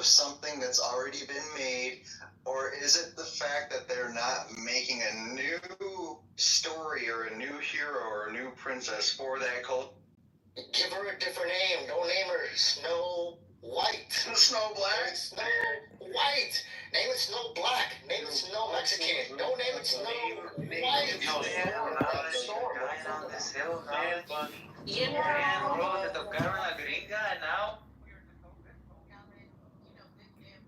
of something that's already been made, or is it the fact that they're not making a new story or a new hero or a new princess for that culture? Give her a different name. Don't name her Snow White. Snow Black? Snow White. Name it Snow Black. Name it Snow Mexican. Don't name it Snow White.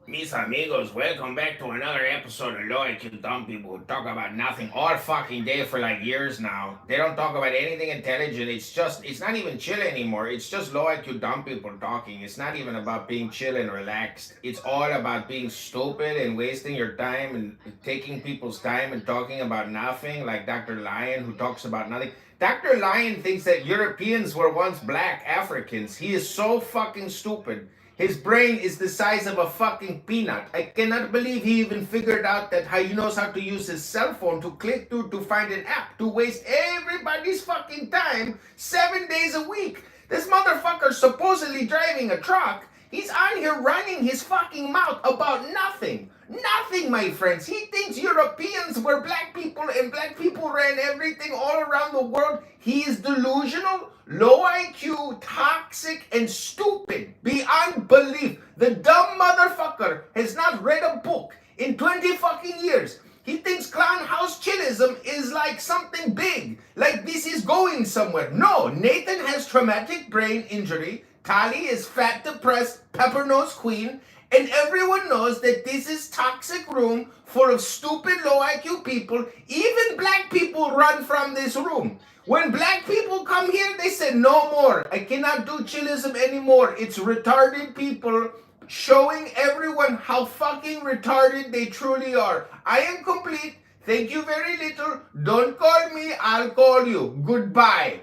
Mis amigos, welcome back to another episode of Low IQ Dumb People who talk about nothing all fucking day for like years now. They don't talk about anything intelligent. It's not even chill anymore. It's just low IQ dumb people talking. It's not even about being chill and relaxed. It's all about being stupid and wasting your time and taking people's time and talking about nothing, like Dr. Lion who talks about nothing. Dr. Lion thinks that Europeans were once black Africans. He is so fucking stupid. His brain is the size of a fucking peanut. I cannot believe he even figured out that he knows how to use his cell phone to click through to find an app to waste everybody's fucking time 7 days a week. This motherfucker's supposedly driving a truck. He's on here running his fucking mouth about nothing. Nothing, my friends. He thinks Europeans were black people and black people ran everything all around the world. He is delusional, low IQ, toxic, and stupid beyond belief. The dumb motherfucker has not read a book in 20 fucking years. He thinks clown house chillism is like something big, like this is going somewhere. No, Nathan has traumatic brain injury. Tali is fat, depressed, pepper nose queen. And everyone knows that this is toxic room full of stupid low IQ people. Even black people run from this room. When black people come here, they say, no more. I cannot do chillism anymore. It's retarded people showing everyone how fucking retarded they truly are. I am complete. Thank you very little. Don't call me. I'll call you. Goodbye.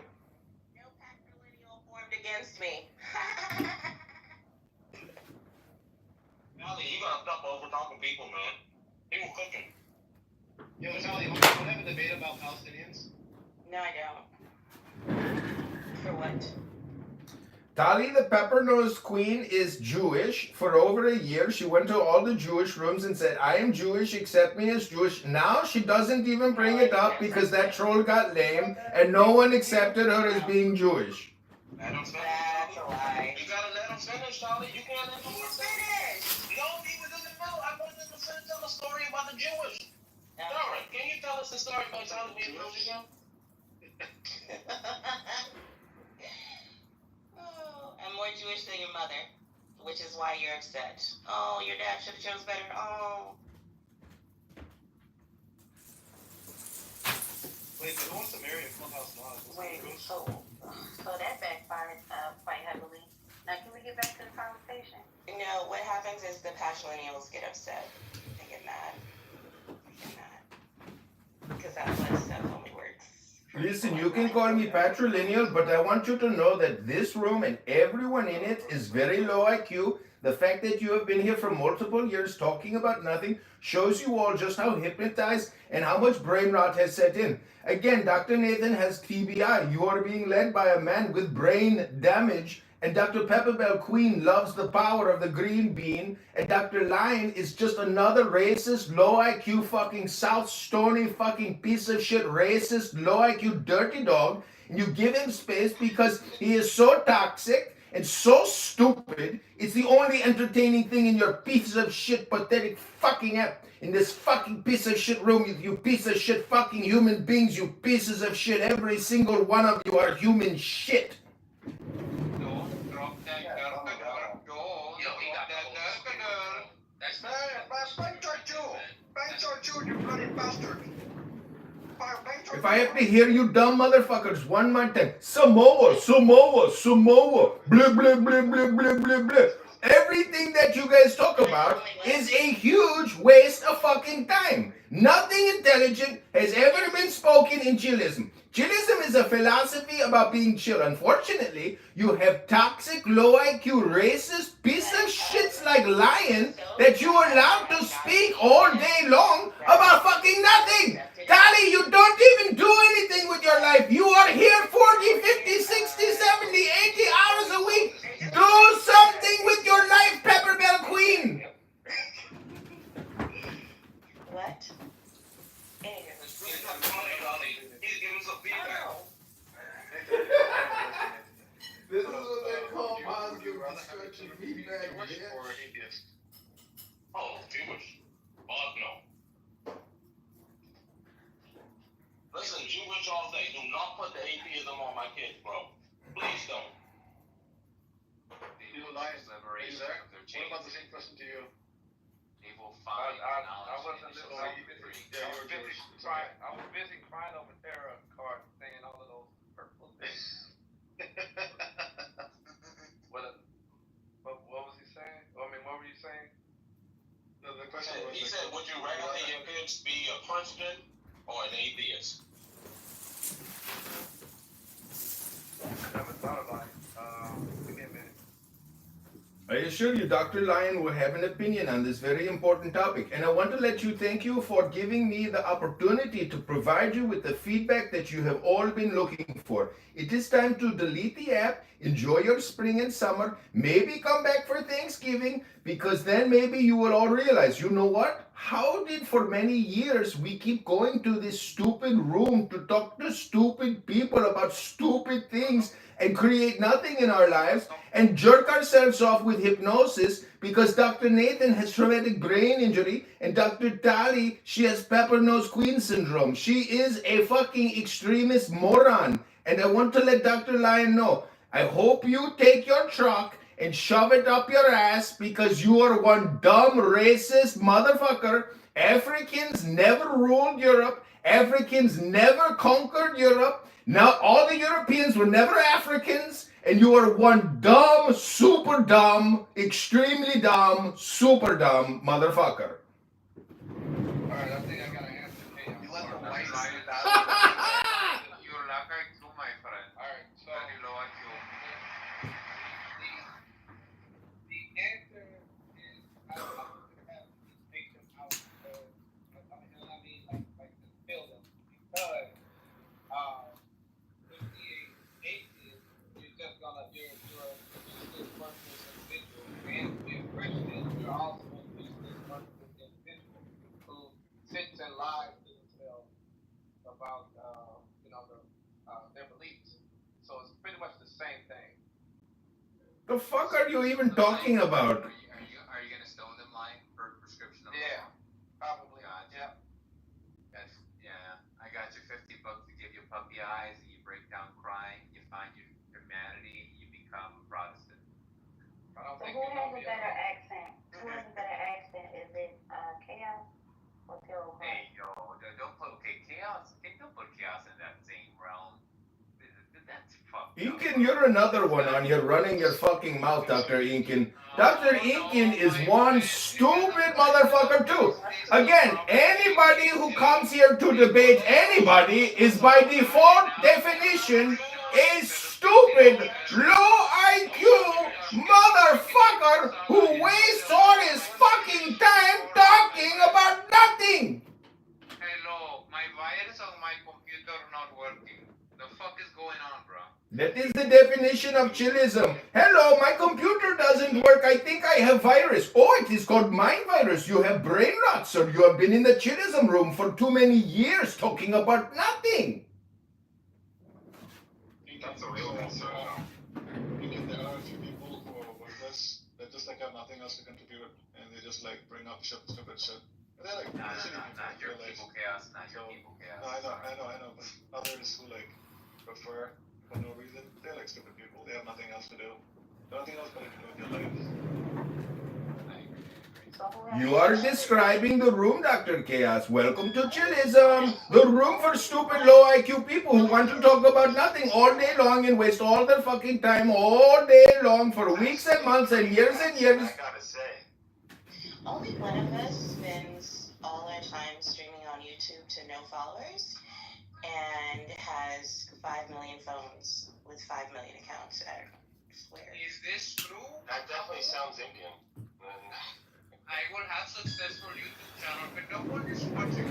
No patrilineal formed against me. You gotta stop over talking people, man. People cooking. Yo, Charlie, want to have a debate about Palestinians? No, I don't. For what? Tali, the pepper-nosed queen, is Jewish. For over a year, she went to all the Jewish rooms and said, I am Jewish, accept me as Jewish. Now she doesn't even bring it up because that troll got lame and no one accepted her as being Jewish. Let him finish. That's a lie. You gotta let him finish, Charlie. You can't let him finish. No, he was in the middle. I wanted him to tell a story about the Jewish. Darren, can you tell us the story about Charlie being Jewish again? Oh, I'm more Jewish than your mother, which is why you're upset. Oh, your dad should have chose better. Oh. Wait, who wants to marry a clubhouse mod? Wait, so that backfired quite heavily. Now, can we get back to the conversation? No, what happens is the patrilineals get upset. They get mad. Because that blood stuff only works. Listen, you can call me patrilineal, but I want you to know that this room and everyone in it is very low IQ. The fact that you have been here for multiple years talking about nothing shows you all just how hypnotized and how much brain rot has set in. Again, Dr. Nathan has TBI. You are being led by a man with brain damage. And Dr. Pepperbell Queen loves the power of the green bean. And Dr. Lion is just another racist, low IQ fucking South Stony fucking piece of shit, racist, low IQ dirty dog. And you give him space because he is so toxic and so stupid. It's the only entertaining thing in your piece of shit, pathetic fucking app. In this fucking piece of shit room, you piece of shit fucking human beings, you pieces of shit. Every single one of you are human shit. If I have to hear you dumb motherfuckers one more time, Samoa, Samoa, Samoa, blah, blah, blah, blah, blah, blah, blah. Everything that you guys talk about is a huge waste of fucking time. Nothing intelligent has ever been spoken in chillism. Chillism is a philosophy about being chill. Unfortunately, you have toxic, low IQ, racist piece of shits like Lion that you are allowed to speak all day long about fucking nothing. Tali, you don't even do anything with your life. You are here 40, 50, 60, 70, 80 hours a week. Do something with your life, Pepperbell Queen. or atheist? Oh, Jewish. Fuck no. Listen, Jewish all day. Do not put the atheism on my kids, bro. Please don't. You lies, are you there? What about the same question to you? They will find I wasn't knowledge. listening. Yeah, you were Jewish. I was busy crying over tarot cards, saying all of those hurtful things. What was he saying? I mean, what were you saying? The question was. He said, would you rather your kids be a Christian or an atheist? I never thought about it. Give me a minute. I assure you, Dr. Lyon will have an opinion on this very important topic. And I want to let you thank you for giving me the opportunity to provide you with the feedback that you have all been looking for. It is time to delete the app, enjoy your spring and summer, maybe come back for Thanksgiving, because then maybe you will all realize, you know what? How did for many years we keep going to this stupid room to talk to stupid people about stupid things and create nothing in our lives and jerk ourselves off with hypnosis because Dr. Nathan has traumatic brain injury and Dr. Tali, she has pepper nose queen syndrome. She is a fucking extremist moron. And I want to let Dr. Lyon know, I hope you take your truck and shove it up your ass because you are one dumb racist motherfucker. Africans never ruled Europe. Africans never conquered Europe. Now all the Europeans were never Africans, and you are one dumb, super dumb, extremely dumb, super dumb motherfucker. Alright, I think I got an answer. Hey, You let the white You're lucky too, my friend. Alright, so Very low IQ. the answer is I have to take them out of like to fill them because if you're atheist, you're just gonna you're a useless worthless individual, and if you're Christian, you're also a useless worthless individual who sits and lies to themselves about their beliefs. So it's pretty much the same thing. The fuck are you even talking about? Are you gonna stone them lying for prescription of Yeah, probably. Gotcha. Yeah. I got you $50 to give you puppy eyes, and you break down crying, you find your humanity, you become a Protestant. I don't So think who you know has a me. better accent? Who has a better accent? Is it Chaos or Tarot Card? Hey, yo, don't put, chaos, don't put chaos in that same realm. That's fucked up. Inkin, you're another one on here running your fucking mouth, Dr. Inkin. Dr. Inkin is one stupid motherfucker too. Again, anybody who comes here to debate anybody is by default definition a stupid, low IQ motherfucker who wastes all his fucking time talking about nothing. Hello, my virus on my computer not working. The fuck is going on, bro? That is the definition of chillism. Hello, my computer doesn't work. I think I have virus. Oh, it is called mind virus. You have brain rot, sir. You have been in the chillism room for too many years talking about nothing. That's a real answer. There are a few people who are worthless that just like have nothing else to contribute, and they just like bring up stupid shit. And they're like, Not your realize. people chaos, not your people chaos. No, I know. But others who like prefer for no reason, they're like stupid people. They have nothing else to do. Nothing else better to do with their lives. So who has You are describing the room, Dr. Chaos. Welcome to Chillism, the room for stupid low IQ people who want to talk about nothing all day long and waste all their fucking time all day long for weeks and months and years and years. I gotta say, Only one of us spends all our time streaming on YouTube to no followers and has 5 million phones with 5 million accounts. I swear. Is this true? That definitely sounds Indian. I will have successful YouTube channel, but no one is watching.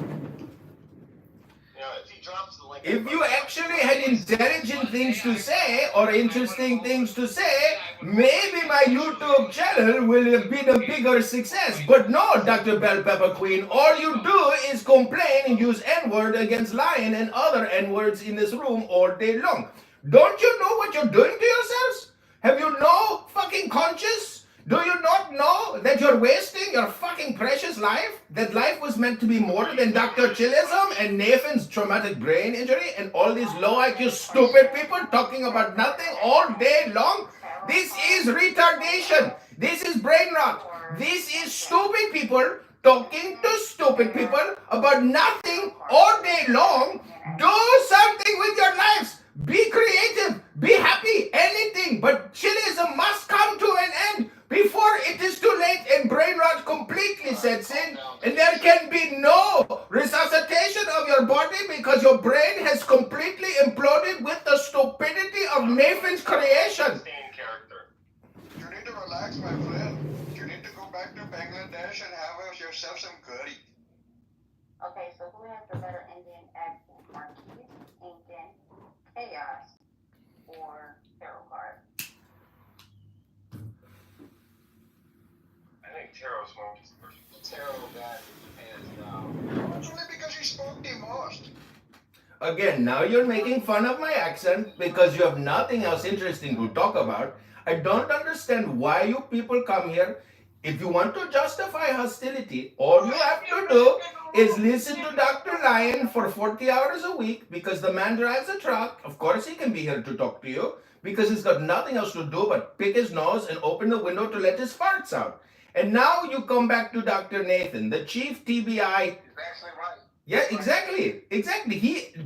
If he drops the link. If you actually had intelligent things to say or interesting things to say, maybe my YouTube channel will have been a bigger success. But no, Dr. Bell Pepper Queen, all you do is complain and use N-word against Lion and other N-words in this room all day long. Don't you know what you're doing to yourselves? Have you no fucking conscience? Do you not know that you're wasting your fucking precious life? That life was meant to be more than Dr. Chillism and Nathan's traumatic brain injury and all these low IQ stupid people talking about nothing all day long? This is retardation. This is brain rot. This is stupid people talking to stupid people about nothing all day long. Do something with your lives. Be creative. Be happy. Anything. But chillism must come to an end before it is too late and brain rot completely sets in. And there can be no resuscitation of your body because your brain has completely imploded with the stupidity of Nathan's creation. Character. You need to relax, my friend. You need to go back to Bangladesh and have yourself some curry. Okay, so who has the better Indian accent, Marquise, Indian, Chaos, or Tarot card? I think Tarot's more Tarot got hands down. It's only because he spoke the most. Again, now you're making fun of my accent because you have nothing else interesting to talk about. I don't understand why you people come here. If you want to justify hostility, all you have to do is listen to Dr. Lyon for 40 hours a week because the man drives a truck. Of course, he can be here to talk to you because he's got nothing else to do but pick his nose and open the window to let his farts out. And now you come back to Dr. Nathan, the chief TBI. He's actually right. Yeah, exactly.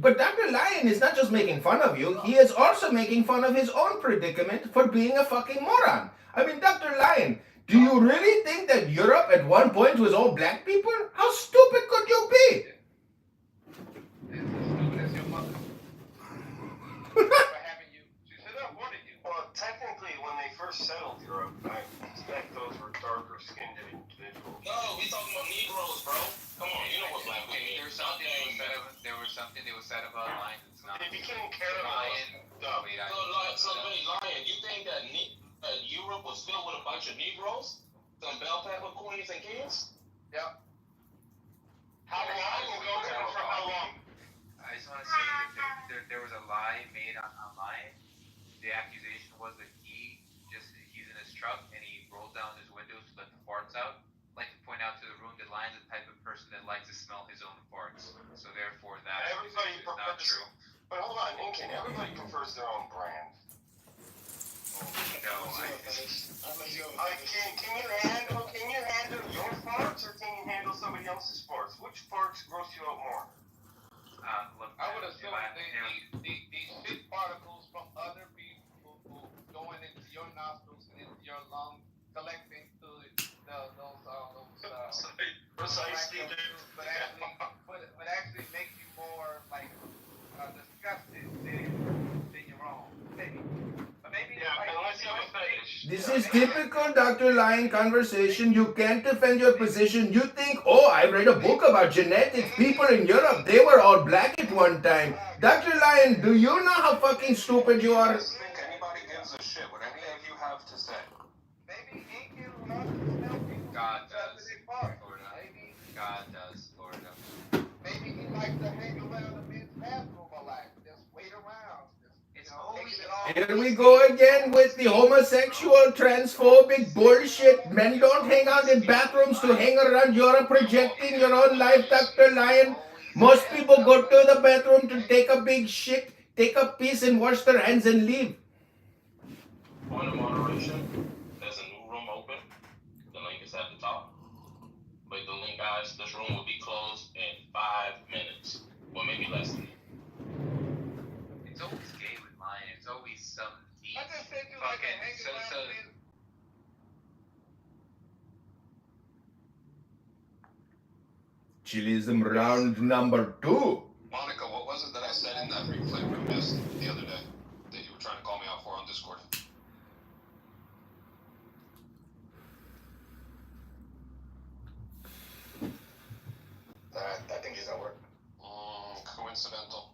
But Dr. Lyon is not just making fun of you, he is also making fun of his own predicament for being a fucking moron. I mean, Dr. Lyon, do you really think that Europe at one point was all black people? How stupid could you be? As stupid as your mother. For having you. She should have wanted you. Well, technically, when they first settled Europe, I expect those were darker skinned individuals. No, we talking about Negroes, bro. Come on, you know what black women mean. There was something that was said about lions. It's not They became caravans. Lion, you think that Europe was filled with a bunch of Negroes? Some bell pepper queens and kings? Yep. How long? For how long? I just want to say that there was a lie made online. The accusation was that he's in his truck and he rolled down his windows to let the farts out. I'd like to point out to the room that Lion's the type of person that likes to smell his own farts. So therefore, that Everybody accusation is not prefers. true. But hold on, Incan. Everybody prefers their own brand. No, Can you handle your farts or can you handle somebody else's farts? Which farts gross you out more? Look, I would assume these shit particles from other people who going into your nostrils and into your lungs, collecting to those Precisely. but actually make you more like disgusted than your own. Maybe. But maybe Unless you have a fetish. This is typical Dr. Lyon conversation. You can't defend your position. You think, oh, I read a book about genetics. People in Europe, they were all black at one time. Dr. Lyon, do you know how fucking stupid you are? I just think anybody gives a shit what any of you have to say. Maybe Incan loves to smell people. God does. Florida. Maybe God does, Florida. Maybe he likes to hang around the men's bathroom a lot. Just wait around. Here we go again with the homosexual, transphobic bullshit. Men don't hang out in bathrooms to hang around. You're projecting your own life, Dr. Lyon. Most people go to the bathroom to take a big shit, take a piss and wash their hands and leave. Point of moderation. There's a new room open. The link is at the top. Click the link, guys. This room will be closed in 5 minutes. Or maybe less than that. It's always gay with mine. It's always some deep I just said you like to hang around the men's. Chillism round number 2. Monica, what was it that I said in that replay room the other day that you were trying to call me out for on Discord? I think he's at work. Coincidental.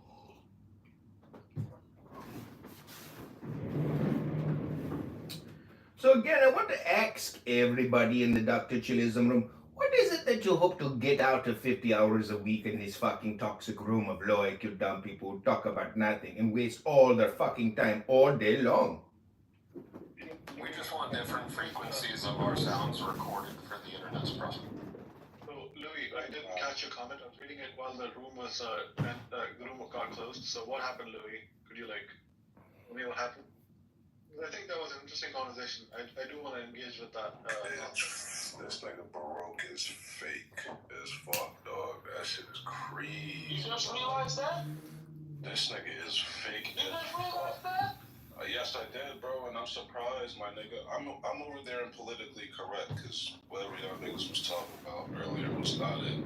So again, I want to ask everybody in the Dr. Chillism room, what is it that you hope to get out of 50 hours a week in this fucking toxic room of low IQ dumb people who talk about nothing and waste all their fucking time all day long? We just want different frequencies of our sounds recorded for the internet's purpose. So, Louis, I didn't catch your comment. I was reading it while the room was the room got closed. So, what happened, Louis? Could you tell me what happened? I think that was an interesting conversation. I do want to engage with that. This nigga Baroque is fake as fuck, dog. That shit is crazy. You just realized that? This nigga is fake You as just realized that? Yes, I did, bro, and I'm surprised, my nigga. I'm over there and politically correct, because whatever y'all niggas was talking about earlier was not it.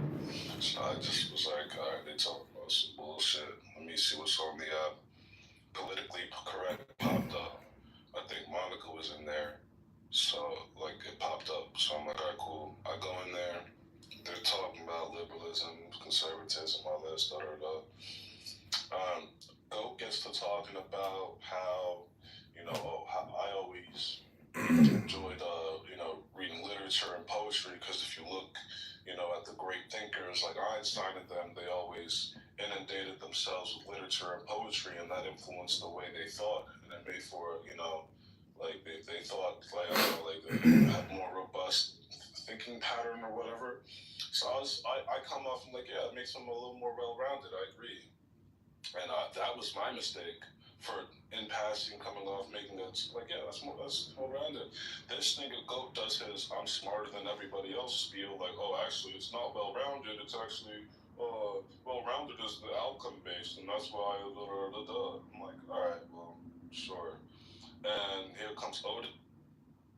So I just was like, alright, they talking about some bullshit. Let me see what's on the politically correct popped up. I think Monica was in there, so like it popped up. So I'm like, alright, cool. I go in there. They're talking about liberalism, conservatism, all that stuff. Goat gets to talking about how, how I always enjoyed, reading literature and poetry, because if you look, at the great thinkers like Einstein and them, they always inundated themselves with literature and poetry, and that influenced the way they thought, and it made for, like they thought, like they had more robust thinking pattern or whatever. So I come off and like, yeah, it makes them a little more well-rounded. I agree. And that was my mistake for in passing coming off making it like, yeah, that's more rounded. This nigga Goat does his I'm smarter than everybody else spiel, like, oh, actually it's not well rounded, it's actually well rounded is the outcome based, and that's why I'm like, alright, well, sure. And here comes Odin.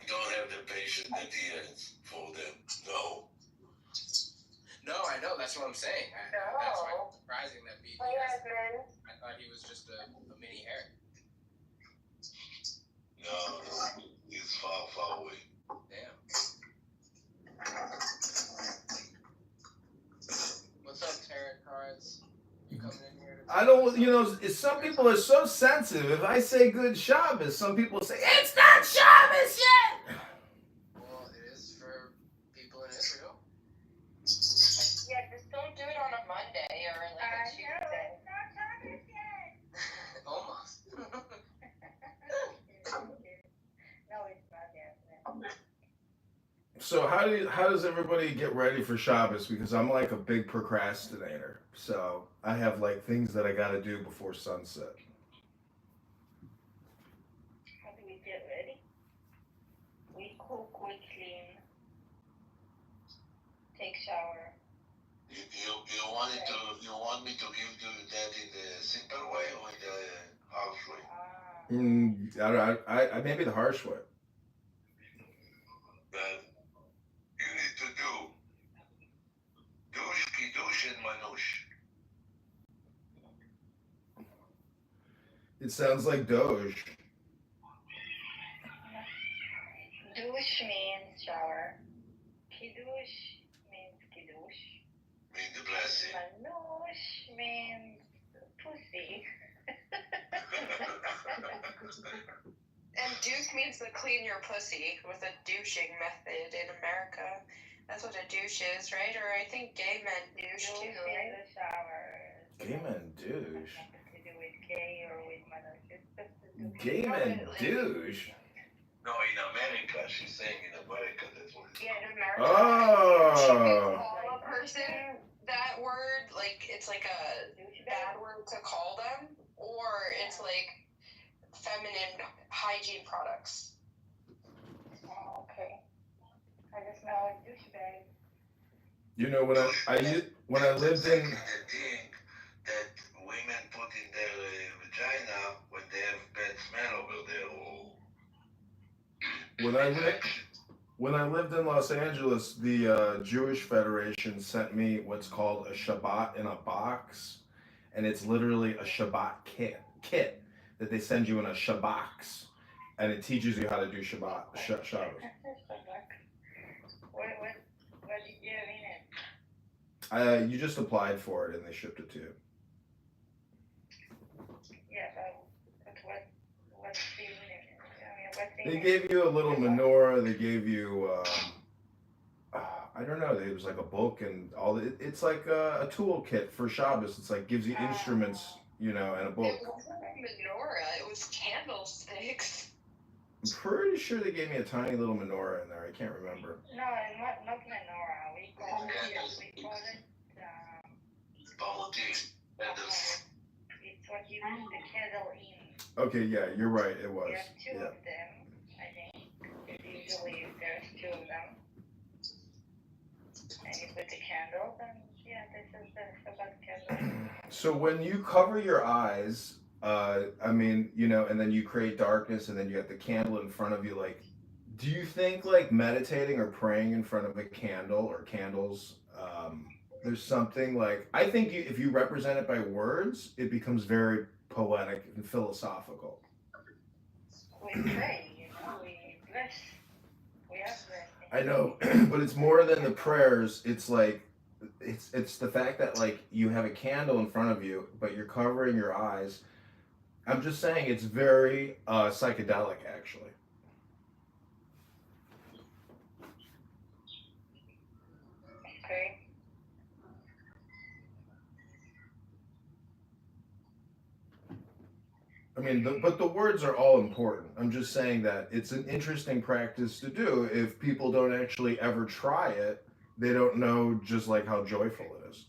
Don't have the patience at the end for them. No. No, I know. That's what I'm saying. That's why it's surprising that BB has. I thought he was just a mini hair. No, he's far, far away. Damn. What's up, tarot cards? You coming in here? I don't, some people are so sensitive. If I say good Shabbos, some people say, it's not Shabbos yet! Well, it is for people in Israel. Yeah, just don't do it on a Monday or like a Tuesday. It's not Shabbos yet. Almost. No, it's not yet. So how does everybody get ready for Shabbos? Because I'm like a big procrastinator. So I have like things that I gotta do before sunset. How do we get ready? We cook, we clean, take shower. You want me to give you that in the simple way or in the harsh way? I maybe the harsh way. Then you need to do douche, kiddush, and manush. It sounds like Doge. Douche means shower. Kiddush means kiddush. Mean the blessing. Manush means pussy. And douche means to clean your pussy with a douching method in America. That's what a douche is, right? Or I think gay men douche too, right? The shower. Gay men douche. Nothing to do with gay or with manush. It's just a douche. Gay men douche? No, in America, she's saying in America that's what it's Yeah, in America. Oh. You can call a person that word, like it's like a bad word to call them, or it's like feminine hygiene products. Oh, okay. I just know a douchebag. You know when I lived in. The thing that women put in their vagina when they have bad smell over there. When I lived in Los Angeles, the Jewish Federation sent me what's called a Shabbat in a box, and it's literally a Shabbat kit that they send you in a Shabbox, and it teaches you how to do Shabbos. What did you have in it? You just applied for it, and they shipped it to you. Yeah, but what's the unit? They gave you a little menorah. They gave you, I don't know. It was like a book and all. It's like a toolkit for Shabbos. It's like gives you instruments, and a book. It wasn't a menorah. It was candlesticks. I'm pretty sure they gave me a tiny little menorah in there. I can't remember. No, not menorah. We call it it's what you put the candle in. Okay, yeah, you're right. It was. You have two of them, I think. Usually there's two of them. And you put the candles, and yeah, this is about candles. So when you cover your eyes, I mean, you know, and then you create darkness, and then you have the candle in front of you, like, do you think like meditating or praying in front of a candle or candles, there's something like, I think if you represent it by words, it becomes very poetic and philosophical. We pray, you know, we bless. We have blessing. I know, but it's more than the prayers. It's like, it's the fact that like you have a candle in front of you, but you're covering your eyes. I'm just saying it's very psychedelic, actually. Okay. I mean, but the words are all important. I'm just saying that it's an interesting practice to do. If people don't actually ever try it, they don't know just like how joyful it is.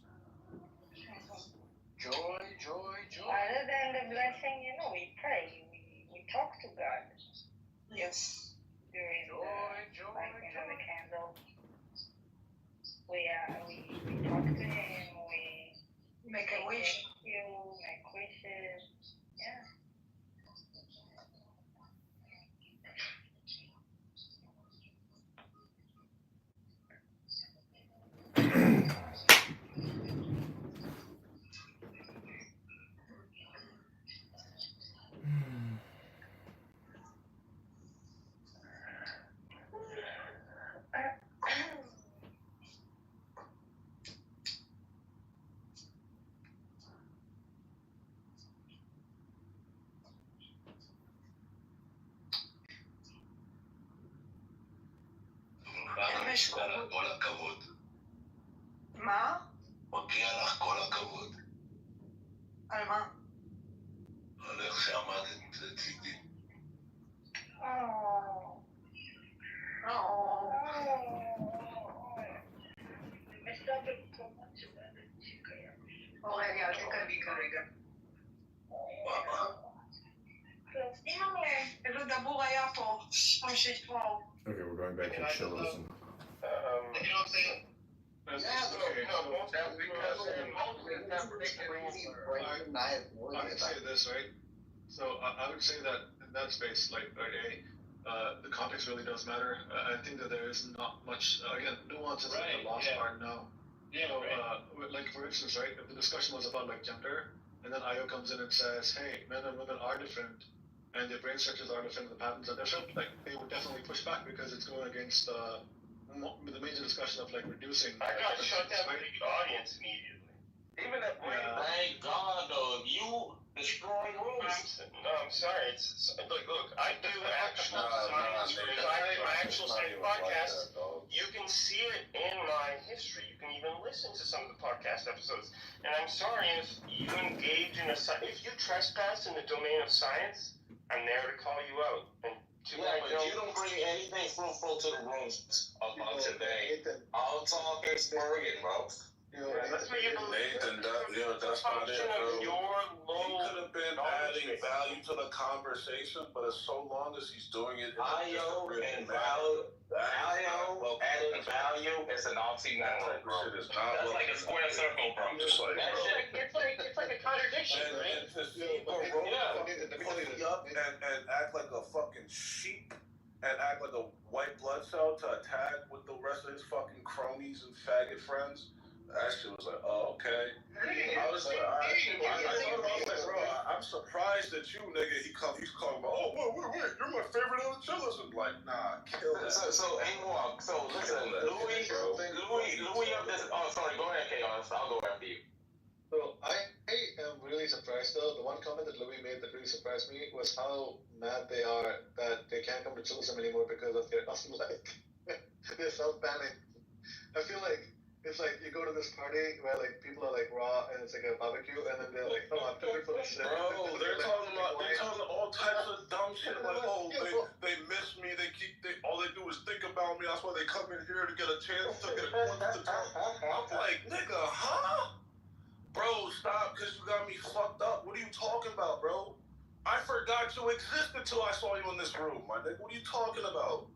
Joy. Other than the blessing, you know, we pray. We talk to God. Yes. During the lighting of the candle. We talk to Him. We Make a wish. Make wishes. Yeah. כל הכבוד. מה? מגיע לך כל הכבוד. על מה? על איך שעמדת לצידי. רגע, אל תקנבי כרגע. איזה דבור היה פה. Okay, we're going back to chillism. You know what I'm saying? That's I can say this, right? So I would say that in that space, like, the context really does matter. I think that there is not much, again, nuances in the lost part now. Yeah, so, like, for instance, right, if the discussion was about, like, gender, and then Io comes in and says, hey, men and women are different, and their brain structures are different, the patterns are different, like, they would definitely push back because it's going against the major discussion of, like, reducing. I got shut down by the audience immediately. Even that brain. Thank God, though. If you destroy rooms. No, I'm sorry. It's look. I do actual science. I do actual science podcasts. You can see it in my history. You can even listen to some of the podcast episodes. And I'm sorry if you engage in if you trespass in the domain of science, I'm there to call you out. And but you don't bring anything fruitful to the rooms of today. All talk is Bergen, bro. That's what you believe. Nathan, that's not it, bro. He could have been adding value to the conversation, but as so long as he's doing it, Io and value. Io adding value is an oxymoron, bro. That's like a square circle, bro. I'm just like, it's like a contradiction, and to see Baroque up and act like a fucking sheep and act like a white blood cell to attack with the rest of his fucking cronies and faggot friends. That shit was like, oh, okay. I was like, bro, I'm surprised that you, nigga, he's calling me, oh, wait, you're my favorite of the chillers. And like, nah, kill that. So anymore, so listen, Louis of this, oh, sorry, go ahead, Chaos, I'll go after you. So I am really surprised though. The one comment that Louis made that really surprised me was how mad they are that they can't come to chillism anymore because of their, like, their self-banning. I feel like if it's like you go to this party where like people are like raw and it's like a barbecue and then they're like, oh, I'm cooking for the shit. Bro, they're talking all types of dumb shit like, oh, they miss me. All they do is think about me. That's why they come in here to get a chance to get a glimpse to talk. I'm like, nigga, huh? Bro, stop, because you got me fucked up. What are you talking about, bro? I forgot you existed till I saw you in this room, my nigga. What are you talking about?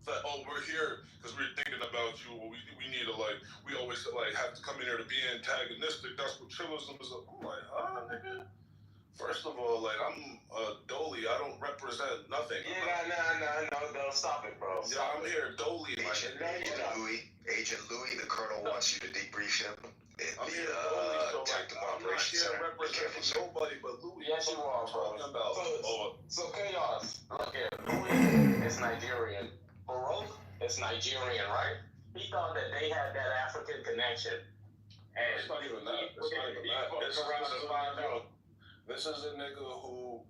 It's like, oh, we're here because we're thinking about you. We need to, like, we always, like, have to come in here to be antagonistic. That's what chillism is. I'm like, huh, nigga? First of all, like, I'm Dolly. I don't represent nothing. Yeah, no, stop it, bro. I'm here, Dolly. Agent Louis, the colonel wants you to debrief him. I'm here, Dolly, so, like, I'm not here representing nobody but Louis. Yes, you are, bro. So Chaos, look here. Louis is Nigerian. Baroque is Nigerian, right? He thought that they had that African connection. And it's not even that. This is a nigga who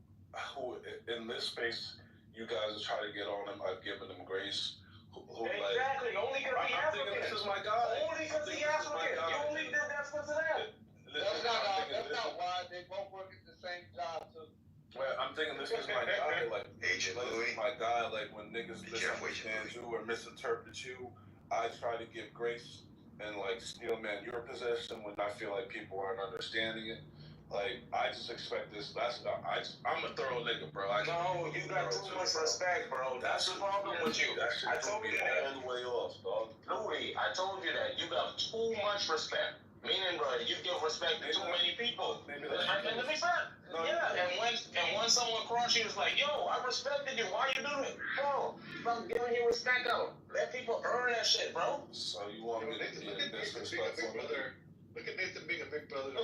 in this space, you guys try to get on him. I've given him grace. Exactly. Only because he's African. This is my guy. Only because he's African. You only did that for that. That's not why they both work at the same job too. Well, I'm thinking this is my guy, like Agent Louis. My guy, like when niggas misunderstand you or misinterpret you, I try to give grace and like steel man your position when I feel like people aren't understanding it. Like I just expect this. I'm a thorough nigga, bro. No, you got too much respect, bro. That's the problem with you. I told you that all the way off, dog. Louis, I told you that you got too much respect. Meaning, bro, you give respect to too many people. And when someone crosses you, it's like, yo, I respected you. Why you doing it? Bro, stop giving your respect out. Let people earn that shit, bro. So you want me to be disrespectful? Look at Nathan being a big brother. No,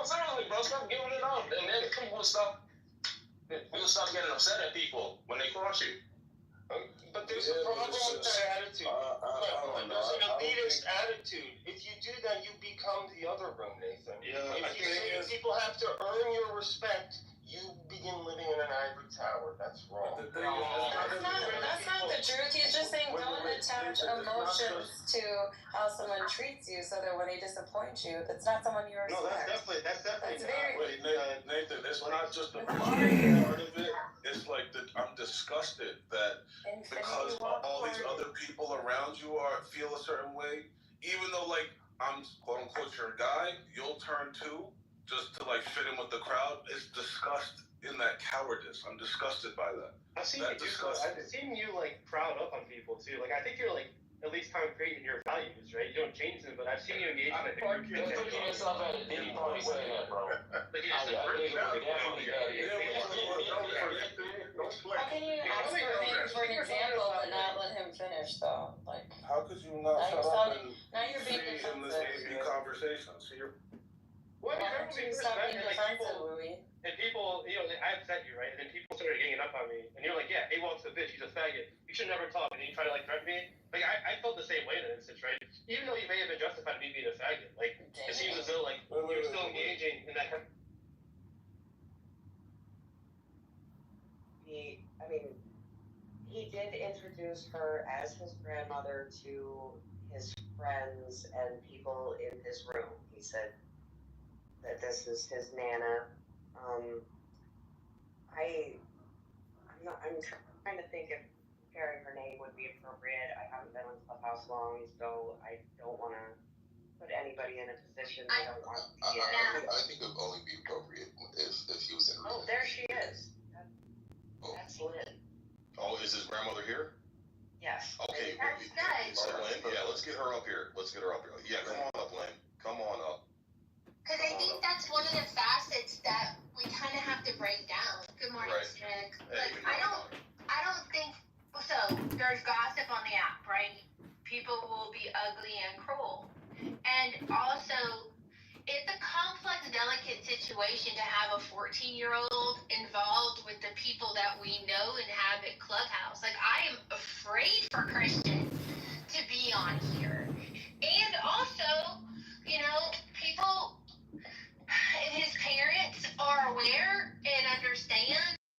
seriously, bro, stop giving it out. And then people will stop getting upset at people when they cross you. But there's a problem with that attitude. There's an elitist attitude. If you do that, you become the other room, Nathan. Yeah, if you say people have to earn your respect, you begin living in an ivory tower. That's wrong. That's not the truth. He's just saying don't attach emotions to how someone treats you so that when they disappoint you, that's not someone you respect. No, that's definitely Wait, Nathan, it's not just the part of it. It's like I'm disgusted that because all these other people around you feel a certain way, even though like I'm quote unquote your guy, you'll turn too just to like fit in with the crowd. It's disgust in that cowardice. I'm disgusted by that. I've seen you like crowd up on people too. Like I think you're like at least concrete in your values, right? You don't change them, but I've seen you engage in You're putting yourself at a Diddy party saying that, bro. How can you ask for an example but not let him finish though? Like how could you not shut up and you're being in this AB conversation? So you're and people, you know, I upset you, right? And then people started ganging up on me, and you're like, yeah, A-Walk's a bitch, he's a faggot. You should never talk, and then you try to like threaten me. Like I felt the same way in that instance, right? Even though you may have been justified me being a faggot, like it seems as though like you're still engaging in that. He did introduce her as his grandmother to his friends and people in his room. He said that this is his Nana. I'm trying to think if sharing her name would be appropriate. I haven't been on Clubhouse long, so I don't want to put anybody in a position I don't want to be in. I think it would only be appropriate if he was in. Oh, there she is. That's Lynn. Oh, is his grandmother here? Yes. Okay. That's nice. So Lynn, yeah, let's get her up here. Yeah, come on up, Lynn. Come on up. Because I think that's one of the facets that we kind of have to break down. Good morning, Nick. Like, I don't think so. There's gossip on the app, right? People will be ugly and cruel, and also it's a complex, delicate situation to have a 14-year-old involved with the people that we know inhabit Clubhouse. Like, I am afraid for Christian to be on here.